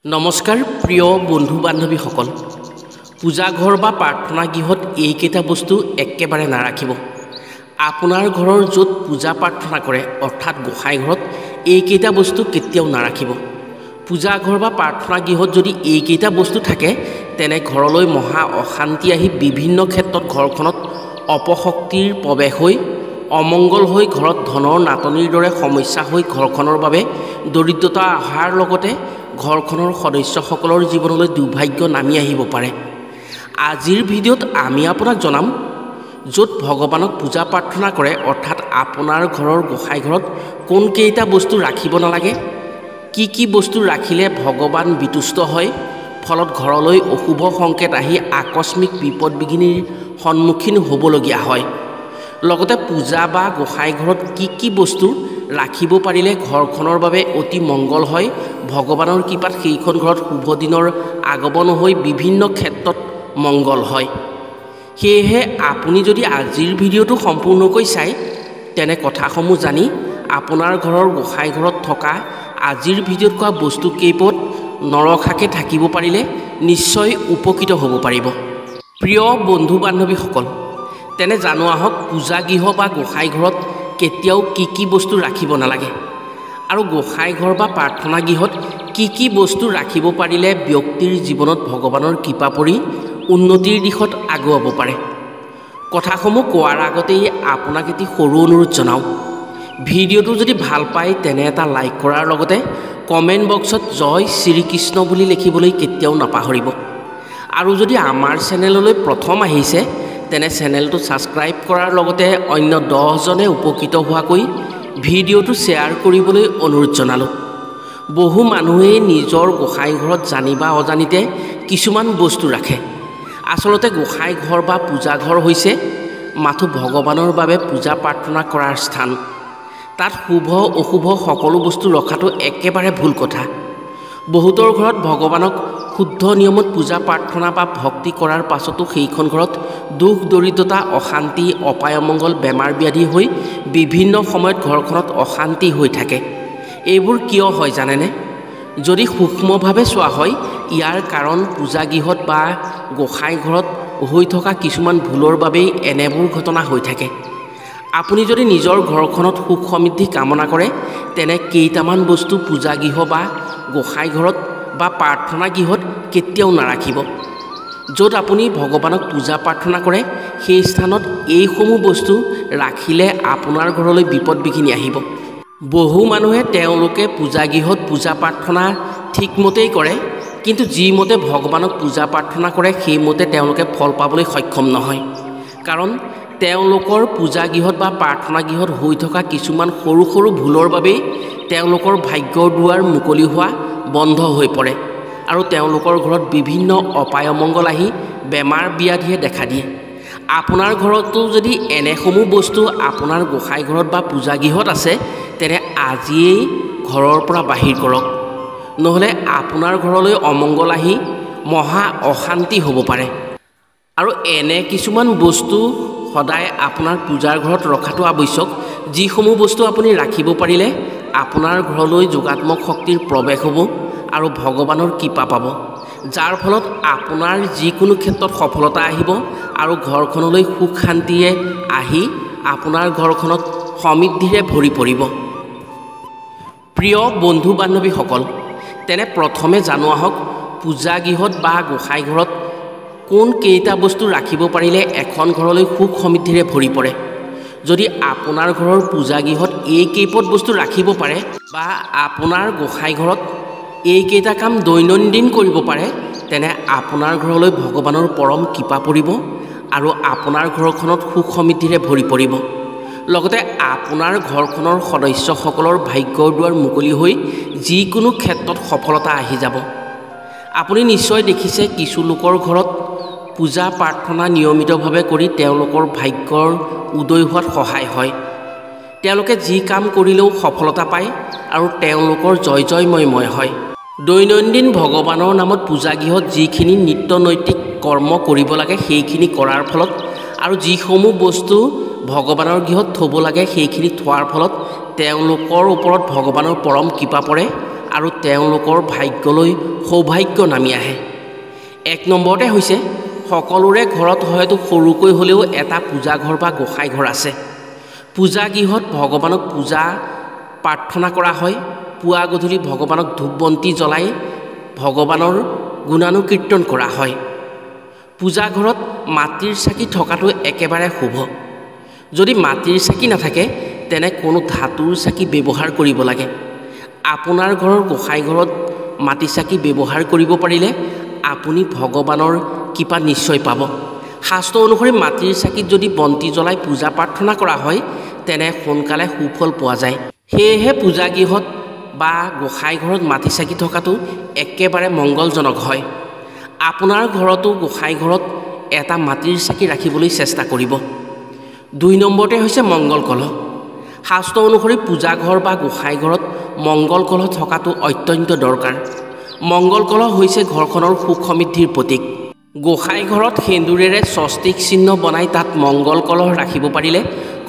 নমস্কাৰ প্ৰিয় বন্ধু বান্ধৱীসকল পূজা ঘৰ বা প্ৰাৰ্থনা গৃহত এইকেইটা বস্তু একেবাৰে নাৰাখিব আপোনাৰ ঘৰৰ য'ত পূজা প্ৰাৰ্থনা কৰে অৰ্থাৎ গোসাঁই ঘৰত এইকেইটা বস্তু কেতিয়াও নাৰাখিব পূজা ঘৰ বা প্ৰাৰ্থনা গৃহত যদি এইকেইটা বস্তু থাকে তেনে ঘৰলৈ মহা অশান্তি আহি বিভিন্ন ক্ষেত্ৰত ঘৰখনত অপশক্তিৰ প্ৰৱেশ হৈ অমংগল হৈ ঘৰত ধনৰ নাটনিৰ দৰে সমস্যা হৈ ঘৰখনৰ বাবে দৰিদ্ৰতা অহাৰ লগতে ঘৰখনৰ সদস্যসকলৰ জীৱনলৈ দুৰ্ভাগ্য নামি আহিব পাৰে আজিৰ ভিডিঅ'ত আমি আপোনাক জনাম য'ত ভগৱানক পূজা প্ৰাৰ্থনা কৰে অৰ্থাৎ আপোনাৰ ঘৰৰ গোসাঁই ঘৰত কোন কেইটা বস্তু ৰাখিব নালাগে কি বস্তু ৰাখিলে ভগৱান বিতুষ্ট হয় ফলত ঘৰলৈ অশুভ সংকেত আহি আকস্মিক বিপদ বিঘিনিৰ সন্মুখীন হ'বলগীয়া হয় লগতে পূজা বা গোসাঁই ঘৰত কি বস্তু ৰাখিব পাৰিলে ঘৰখনৰ বাবে অতি মংগল হয় ভগৱানৰ কৃপাত সেইখন ঘৰত শুভ দিনৰ আগমন হৈ বিভিন্ন ক্ষেত্ৰত মংগল হয় সেয়েহে আপুনি যদি আজিৰ ভিডিঅ'টো সম্পূৰ্ণকৈ চাই তেনে কথাসমূহ জানি আপোনাৰ ঘৰৰ গোসাঁই ঘৰত থকা আজিৰ ভিডিঅ'ত কোৱা বস্তু কেইপদ নৰখাকে থাকিব পাৰিলে নিশ্চয় উপকৃত হ'ব পাৰিব প্ৰিয় বন্ধু বান্ধৱীসকল তেনে জানো আহক পূজা গৃহ বা গোসাঁই ঘৰত কেতিয়াও কি বস্তু ৰাখিব নালাগে আৰু গোসাঁই ঘৰ বা প্ৰাৰ্থনা গৃহত কি বস্তু ৰাখিব পাৰিলে ব্যক্তিৰ জীৱনত ভগৱানৰ কৃপা পৰি উন্নতিৰ দিশত আগুৱাব পাৰে কথাসমূহ কোৱাৰ আগতেই আপোনাক এটি সৰু অনুৰোধ জনাওঁ ভিডিঅ'টো যদি ভাল পায় তেনে এটা লাইক কৰাৰ লগতে কমেণ্ট বক্সত জয় শ্ৰীকৃষ্ণ বুলি লিখিবলৈ কেতিয়াও নাপাহৰিব আৰু যদি আমাৰ চেনেললৈ প্ৰথম আহিছে তেনে চেনেলটো ছাবস্ক্ৰাইব কৰাৰ লগতে অন্য 10 জনে উপকৃত হোৱাকৈ ভিডিঅ'টো শ্বেয়াৰ কৰিবলৈ অনুৰোধ জনালোঁ বহু মানুহে নিজৰ গোসাঁই ঘৰত জানি বা অজানিতে কিছুমান বস্তু ৰাখে আচলতে গোসাঁই ঘৰ বা পূজা ঘৰ হৈছে মাথো ভগৱানৰ বাবে পূজা প্ৰাৰ্থনা কৰাৰ স্থান তাত শুভ অশুভ সকলো বস্তু ৰখাটো একেবাৰে ভুল কথা বহুতৰ ঘৰত ভগৱানক শুদ্ধ নিয়মত পূজা প্ৰাৰ্থনা বা ভক্তি কৰাৰ পাছতো সেইখন ঘৰত দুখ দৰিদ্ৰতা অশান্তি অপায় অমংগল বেমাৰ ব্যাধি হৈ বিভিন্ন সময়ত ঘৰখনত অশান্তি হৈ থাকে এইবোৰ কিয় হয় জানেনে যদি সূক্ষ্মভাৱে চোৱা হয় ইয়াৰ কাৰণ পূজা গৃহত বা গোসাঁই ঘৰত হৈ থকা কিছুমান ভুলৰ বাবেই এনেবোৰ ঘটনা হৈ থাকে আপুনি যদি নিজৰ ঘৰখনত সুখ সমৃদ্ধি কামনা কৰে তেনে কেইটামান বস্তু পূজা গৃহ বা গোসাঁই ঘৰত বা প্ৰাৰ্থনা গৃহত কেতিয়াও নাৰাখিব য'ত আপুনি ভগৱানক পূজা প্ৰাৰ্থনা কৰে সেই স্থানত এইসমূহ বস্তু ৰাখিলে আপোনাৰ ঘৰলৈ বিপদ বিঘিনি আহিব বহু মানুহে তেওঁলোকে পূজা গৃহত পূজা প্ৰাৰ্থনা ঠিকমতেই কৰে কিন্তু যিমতে ভগৱানক পূজা প্ৰাৰ্থনা কৰে সেইমতে তেওঁলোকে ফল পাবলৈ সক্ষম নহয় কাৰণ তেওঁলোকৰ পূজা গৃহত বা প্ৰাৰ্থনা গৃহত হৈ থকা কিছুমান সৰু ভুলৰ বাবেই তেওঁলোকৰ ভাগ্যৰ দুৱাৰ মুকলি হোৱা বন্ধ হৈ পৰে আৰু তেওঁলোকৰ ঘৰত বিভিন্ন অপায় অমংগল আহি বেমাৰ ব্যাধিয়ে দেখা দিয়ে আপোনাৰ ঘৰতো যদি এনেসমূহ বস্তু আপোনাৰ গোসাঁই ঘৰত বা পূজা গৃহত আছে তেনে আজিয়েই ঘৰৰ পৰা বাহিৰ কৰক নহ'লে আপোনাৰ ঘৰলৈ অমংগল আহি মহা অশান্তি হ'ব পাৰে আৰু এনে কিছুমান বস্তু সদায় আপোনাৰ পূজাৰ ঘৰত ৰখাটো আৱশ্যক যিসমূহ বস্তু আপুনি ৰাখিব পাৰিলে আপোনাৰ ঘৰলৈ যোগাত্মক শক্তিৰ প্ৰৱেশ হ'ব আৰু ভগৱানৰ কৃপা পাব যাৰ ফলত আপোনাৰ যিকোনো ক্ষেত্ৰত সফলতা আহিব আৰু ঘৰখনলৈ সুখ শান্তিয়ে আহি আপোনাৰ ঘৰখনত সমৃদ্ধিৰে ভৰি পৰিব প্ৰিয় বন্ধু বান্ধৱীসকল তেনে প্ৰথমে জানো আহক পূজা গৃহত বা গোসাঁই ঘৰত কোন কেইটা বস্তু ৰাখিব পাৰিলে এখন ঘৰলৈ সুখ সমৃদ্ধিৰে ভৰি পৰে যদি আপোনাৰ ঘৰৰ পূজা গৃহত এই কেইপদ বস্তু ৰাখিব পাৰে বা আপোনাৰ গোসাঁই ঘৰত এইকেইটা কাম দৈনন্দিন কৰিব পাৰে তেনে আপোনাৰ ঘৰলৈ ভগৱানৰ পৰম কৃপা পৰিব আৰু আপোনাৰ ঘৰখনত সুখ সমৃদ্ধিৰে ভৰি পৰিব লগতে আপোনাৰ ঘৰখনৰ সদস্যসকলৰ ভাগ্যৰ দুৱাৰ মুকলি হৈ যিকোনো ক্ষেত্ৰত সফলতা আহি যাব আপুনি নিশ্চয় দেখিছে কিছু লোকৰ ঘৰত পূজা প্ৰাৰ্থনা নিয়মিতভাৱে কৰি তেওঁলোকৰ ভাগ্যৰ উদয় হোৱাত সহায় হয় তেওঁলোকে যি কাম কৰিলেও সফলতা পায় আৰু তেওঁলোকৰ জয়ময় হয় দৈনন্দিন ভগৱানৰ নামত পূজা গৃহত যিখিনি নিত্য নৈতিক কৰ্ম কৰিব লাগে সেইখিনি কৰাৰ ফলত আৰু যিসমূহ বস্তু ভগৱানৰ গৃহত থ'ব লাগে সেইখিনি থোৱাৰ ফলত তেওঁলোকৰ ওপৰত ভগৱানৰ পৰম কৃপা পৰে আৰু তেওঁলোকৰ ভাগ্যলৈ সৌভাগ্য নামি আহে। 1 নম্বৰতে হৈছে সকলোৰে ঘৰত হয়তো সৰুকৈ হ'লেও এটা পূজাঘৰ বা গোসাঁই ঘৰ আছে। পূজাগৃহত ভগৱানক পূজা প্ৰাৰ্থনা কৰা হয়। পুৱা গধূলি ভগৱানক ধূপ বন্তি জ্বলাই ভগৱানৰ গুণানুকীৰ্তন কৰা হয়। পূজাঘৰত মাটিৰ চাকি থকাটো একেবাৰে শুভ। যদি মাটিৰ চাকি নাথাকে তেনে কোনো ধাতুৰ চাকি ব্যৱহাৰ কৰিব লাগে। আপোনাৰ ঘৰৰ গোসাঁই ঘৰত মাটি চাকি ব্যৱহাৰ কৰিব পাৰিলে আপুনি ভগৱানৰ কৃপা নিশ্চয় পাব। শাস্ত্ৰ অনুসৰি মাটিৰ চাকিত যদি বন্তি জ্বলাই পূজা প্ৰাৰ্থনা কৰা হয় তেনে সোনকালে সুফল পোৱা যায়। সেয়েহে পূজাগৃহত বা গোসাঁই ঘৰত মাটি চাকি থকাটো একেবাৰে মংগলজনক হয়। আপোনাৰ ঘৰতো গোসাঁই ঘৰত এটা মাটিৰ চাকি ৰাখিবলৈ চেষ্টা কৰিব। 2 নম্বৰতে হৈছে মংগল কলহ। শাস্ত্ৰ অনুসৰি পূজাঘৰ বা গোসাঁই ঘৰত মংগল কলহ থকাটো অত্যন্ত দৰকাৰ। মংগল কলহ হৈছে ঘৰখনৰ সুখ সমৃদ্ধিৰ প্ৰতীক। গোসাঁই ঘৰত সেন্দুৰেৰে স্বস্তিক চিহ্ন বনাই তাত মংগল কলহ ৰাখিব পাৰিলে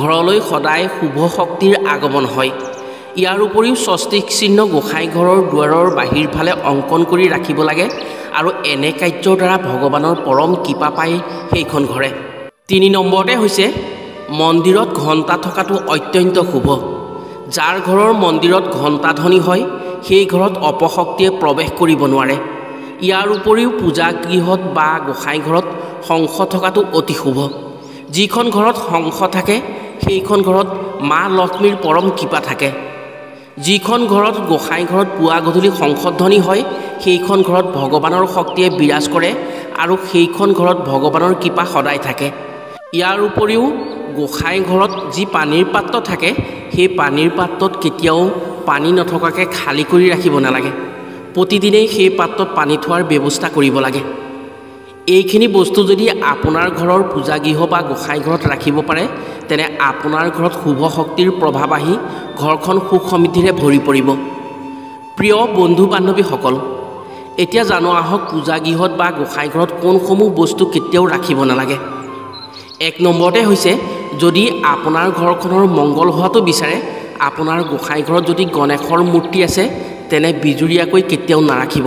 ঘৰলৈ সদায় শুভ শক্তিৰ আগমন হয়। ইয়াৰ উপৰিও স্বস্তিক চিহ্ন গোসাঁই ঘৰৰ দুৱাৰৰ বাহিৰ ফালে অংকন কৰি ৰাখিব লাগে আৰু এনে কাৰ্যৰ দ্বাৰা ভগৱানৰ পৰম কৃপা পায় সেইখন ঘৰে। 3 নম্বৰতে হৈছে মন্দিৰত ঘণ্টা থকাটো অত্যন্ত শুভ। যাৰ ঘৰৰ মন্দিৰত ঘণ্টা ধ্বনি হয় সেই ঘৰত অপশক্তিয়ে প্ৰৱেশ কৰিব নোৱাৰে। ইয়াৰ উপৰিও পূজাগৃহত বা গোসাঁই ঘৰত শংখ থকাটো অতি শুভ। যিখন ঘৰত শংখ থাকে সেইখন ঘৰত মা লক্ষ্মীৰ পৰম কৃপা থাকে। যিখন ঘৰত গোসাঁই ঘৰত পুৱা গধূলি শংখধ্বনি হয় সেইখন ঘৰত ভগৱানৰ শক্তিয়ে বিৰাজ কৰে আৰু সেইখন ঘৰত ভগৱানৰ কৃপা সদায় থাকে। ইয়াৰ উপৰিও গোসাঁই ঘৰত যি পানীৰ পাত্ৰ থাকে সেই পানীৰ পাত্ৰত কেতিয়াও পানী নথকাকৈ খালী কৰি ৰাখিব নালাগে। প্ৰতিদিনেই সেই পাত্ৰত পানী থোৱাৰ ব্যৱস্থা কৰিব লাগে। এইখিনি বস্তু যদি আপোনাৰ ঘৰৰ পূজাগৃহ বা গোসাঁই ঘৰত ৰাখিব পাৰে তেনে আপোনাৰ ঘৰত শুভ শক্তিৰ প্ৰভাৱ আহি ঘৰখন সুখ সমৃদ্ধিৰে ভৰি পৰিব। প্ৰিয় বন্ধু বান্ধৱীসকল, এতিয়া জানো আহক পূজাগৃহত বা গোসাঁই ঘৰত কোনসমূহ বস্তু কেতিয়াও ৰাখিব নালাগে। 1 নম্বৰতে হৈছে যদি আপোনাৰ ঘৰখনৰ মংগল হোৱাটো বিচাৰে আপোনাৰ গোসাঁই ঘৰত যদি গণেশৰ মূৰ্তি আছে তেনে বিজুৰীয়াকৈ কেতিয়াও নাৰাখিব।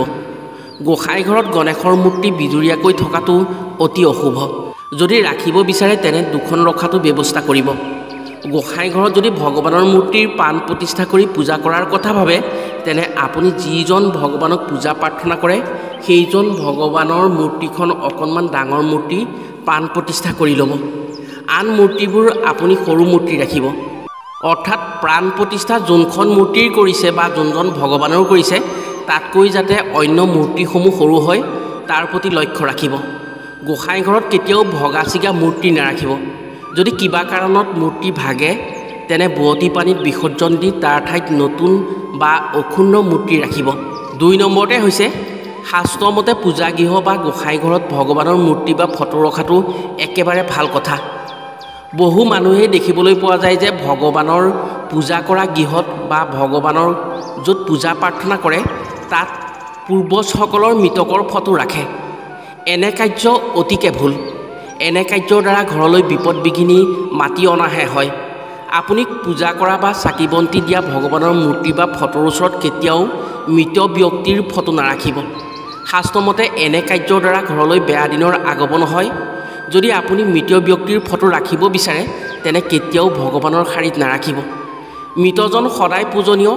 গোসাঁই ঘৰত গণেশৰ মূৰ্তি বিজুৰীয়াকৈ থকাটো অতি অশুভ। যদি ৰাখিব বিচাৰে তেনে 2খন ৰখাটো ব্যৱস্থা কৰিব। গোসাঁই ঘৰত যদি ভগৱানৰ মূৰ্তিৰ প্ৰাণ প্ৰতিষ্ঠা কৰি পূজা কৰাৰ কথা ভাবে তেনে আপুনি যিজন ভগৱানক পূজা প্ৰাৰ্থনা কৰে সেইজন ভগৱানৰ মূৰ্তিখন অকণমান ডাঙৰ মূৰ্তি প্ৰাণ প্ৰতিষ্ঠা কৰি ল'ব। আন মূৰ্তিবোৰ আপুনি সৰু মূৰ্তি ৰাখিব। অৰ্থাৎ প্ৰাণ প্ৰতিষ্ঠা যোনখন মূৰ্তিৰ কৰিছে বা যোনজন ভগৱানৰ কৰিছে তাতকৈ যাতে অন্য মূৰ্তিসমূহ সৰু হয় তাৰ প্ৰতি লক্ষ্য ৰাখিব। গোসাঁই ঘৰত কেতিয়াও ভগা ছিগা মূৰ্তি নাৰাখিব। যদি কিবা কাৰণত মূৰ্তি ভাগে তেনে বোৱতী পানীত বিসৰ্জন দি তাৰ ঠাইত নতুন বা অক্ষুণ্ণ মূৰ্তি ৰাখিব। 2 নম্বৰতে হৈছে শাস্ত্ৰমতে পূজাগৃহ বা গোসাঁই ঘৰত ভগৱানৰ মূৰ্তি বা ফটো ৰখাটো একেবাৰে ভাল কথা। বহু মানুহেই দেখিবলৈ পোৱা যায় যে ভগৱানৰ পূজা কৰা গৃহত বা ভগৱানৰ য'ত পূজা প্ৰাৰ্থনা কৰে তাত পূৰ্বজসকলৰ মৃতকৰ ফটো ৰাখে। এনে কাৰ্য অতিকে ভুল। এনে কাৰ্যৰ দ্বাৰা ঘৰলৈ বিপদ বিঘিনি মাতি অনাহে হয়। আপুনি পূজা কৰা বা চাকি বন্তি দিয়া ভগৱানৰ মূৰ্তি বা ফটোৰ ওচৰত কেতিয়াও মৃত ব্যক্তিৰ ফটো নাৰাখিব। শাস্ত্ৰমতে এনে কাৰ্যৰ দ্বাৰা ঘৰলৈ বেয়া দিনৰ আগমন হয়। যদি আপুনি মৃত ব্যক্তিৰ ফটো ৰাখিব বিচাৰে তেনে কেতিয়াও ভগৱানৰ শাৰীত নাৰাখিব। মৃতজন সদায় পূজনীয়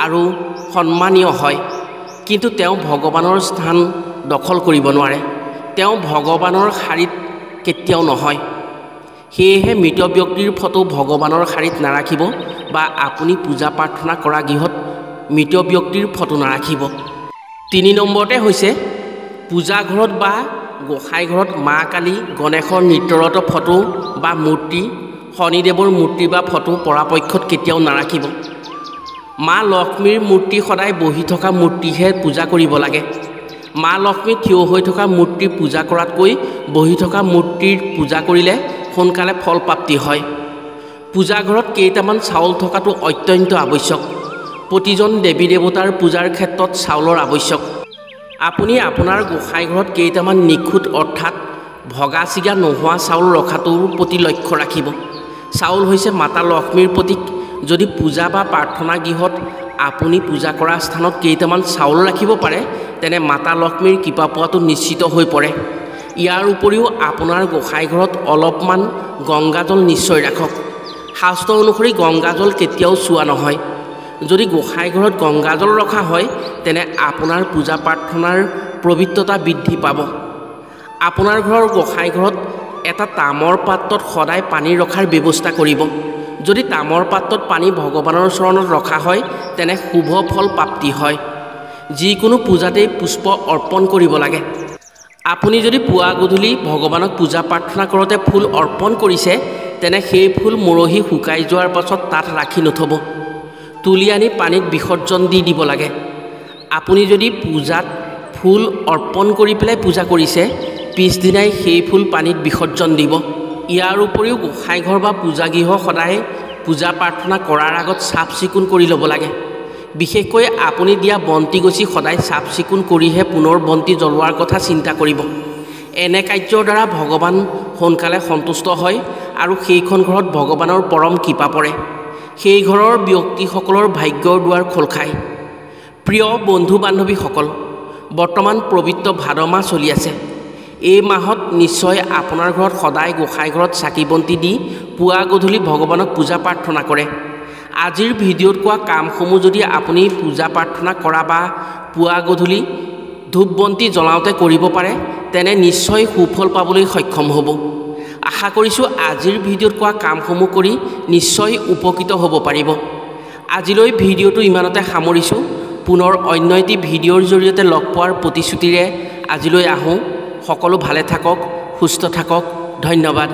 আৰু সন্মানীয় হয়, কিন্তু তেওঁ ভগৱানৰ স্থান দখল কৰিব নোৱাৰে। তেওঁ ভগৱানৰ শাৰীত কেতিয়াও নহয়। সেয়েহে মৃত ব্যক্তিৰ ফটো ভগৱানৰ শাৰীত নাৰাখিব বা আপুনি পূজা প্ৰাৰ্থনা কৰা গৃহত মৃত ব্যক্তিৰ ফটো নাৰাখিব। 3 নম্বৰতে হৈছে পূজাঘৰত বা গোসাঁই ঘৰত মা কালী, গণেশৰ নৃত্যৰত ফটো বা মূৰ্তি, শনিদেৱৰ মূৰ্তি বা ফটো পৰাপক্ষত কেতিয়াও নাৰাখিব। মা লক্ষ্মীৰ মূৰ্তি সদায় বহি থকা মূৰ্তিহে পূজা কৰিব লাগে। মা লক্ষ্মী থিয় হৈ থকা মূৰ্তি পূজা কৰাতকৈ বহি থকা মূৰ্তিৰ পূজা কৰিলে সোনকালে ফল প্ৰাপ্তি হয়। পূজাঘৰত কেইটামান চাউল থকাটো অত্যন্ত আৱশ্যক। প্ৰতিজন দেৱী দেৱতাৰ পূজাৰ ক্ষেত্ৰত চাউলৰ আৱশ্যক। আপুনি আপোনাৰ গোসাঁই ঘৰত কেইটামান নিখুঁত অৰ্থাৎ ভগা ছিগা নোহোৱা চাউল ৰখাটোৰ প্ৰতি লক্ষ্য ৰাখিব। চাউল হৈছে মাতা লক্ষ্মীৰ প্ৰতীক। যদি পূজা বা প্ৰাৰ্থনা গৃহত আপুনি পূজা কৰা স্থানত কেইটামান চাউল ৰাখিব পাৰে তেনে মাতা লক্ষ্মীৰ কৃপা পোৱাটো নিশ্চিত হৈ পৰে। ইয়াৰ উপৰিও আপোনাৰ গোসাঁই ঘৰত অলপমান গংগাজল নিশ্চয় ৰাখক। শাস্ত্ৰ অনুসৰি গংগাজল কেতিয়াও চোৱা নহয়। যদি গোসাঁই ঘৰত গংগাজল ৰখা হয় তেনে আপোনাৰ পূজা প্ৰাৰ্থনাৰ পবিত্ৰতা বৃদ্ধি পাব। আপোনাৰ ঘৰৰ গোসাঁই ঘৰত এটা তামৰ পাত্ৰত সদায় পানী ৰখাৰ ব্যৱস্থা কৰিব। যদি তামৰ পাত্ৰত পানী ভগৱানৰ চৰণত ৰখা হয় তেনে শুভ ফল প্ৰাপ্তি হয়। যিকোনো পূজাতেই পুষ্প অৰ্পণ কৰিব লাগে। আপুনি যদি পুৱা গধূলি ভগৱানক পূজা প্ৰাৰ্থনা কৰোঁতে ফুল অৰ্পণ কৰিছে তেনে সেই ফুল মৰহি শুকাই যোৱাৰ পাছত তাত ৰাখি নথ'ব। তুলি আনি পানীত বিসৰ্জন দি দিব লাগে। আপুনি যদি পূজাত ফুল অৰ্পণ কৰি পেলাই পূজা কৰিছে পিছদিনাই সেই ফুল পানীত বিসৰ্জন দিব। ইয়াৰ উপৰিও গোসাঁই ঘৰ বা পূজাগৃহ সদায় পূজা প্ৰাৰ্থনা কৰাৰ আগত চাফ চিকুণ কৰি ল'ব লাগে। বিশেষকৈ আপুনি দিয়া বন্তি গছি সদায় চাফ চিকুণ কৰিহে পুনৰ বন্তি জ্বলোৱাৰ কথা চিন্তা কৰিব। এনে কাৰ্যৰ দ্বাৰা ভগৱান সোনকালে সন্তুষ্ট হয় আৰু সেইখন ঘৰত ভগৱানৰ পৰম কৃপা পৰে। সেই ঘৰৰ ব্যক্তিসকলৰ ভাগ্যৰ দুৱাৰ খোল খায়। প্ৰিয় বন্ধু বান্ধৱীসকল, বৰ্তমান পবিত্ৰ ভাদ মাহ চলি আছে। এই মাহত নিশ্চয় আপোনাৰ ঘৰত সদায় গোসাঁই ঘৰত চাকি বন্তি দি পুৱা গধূলি ভগৱানক পূজা প্ৰাৰ্থনা কৰে। আজিৰ ভিডিঅ'ত কোৱা কামসমূহ যদি আপুনি পূজা প্ৰাৰ্থনা কৰা বা পুৱা গধূলি ধূপ বন্তি জ্বলাওঁতে কৰিব পাৰে তেনে নিশ্চয় সুফল পাবলৈ সক্ষম হ'ব। আশা কৰিছোঁ আজিৰ ভিডিঅ'ত কোৱা কামসমূহ কৰি নিশ্চয় উপকৃত হ'ব পাৰিব। আজিলৈ ভিডিঅ'টো ইমানতে সামৰিছোঁ। পুনৰ অন্য এটি ভিডিঅ'ৰ জৰিয়তে লগ পোৱাৰ প্ৰতিশ্ৰুতিৰে আজিলৈ আহোঁ। সকলো ভালে থাকক, সুস্থ থাকক। ধন্যবাদ।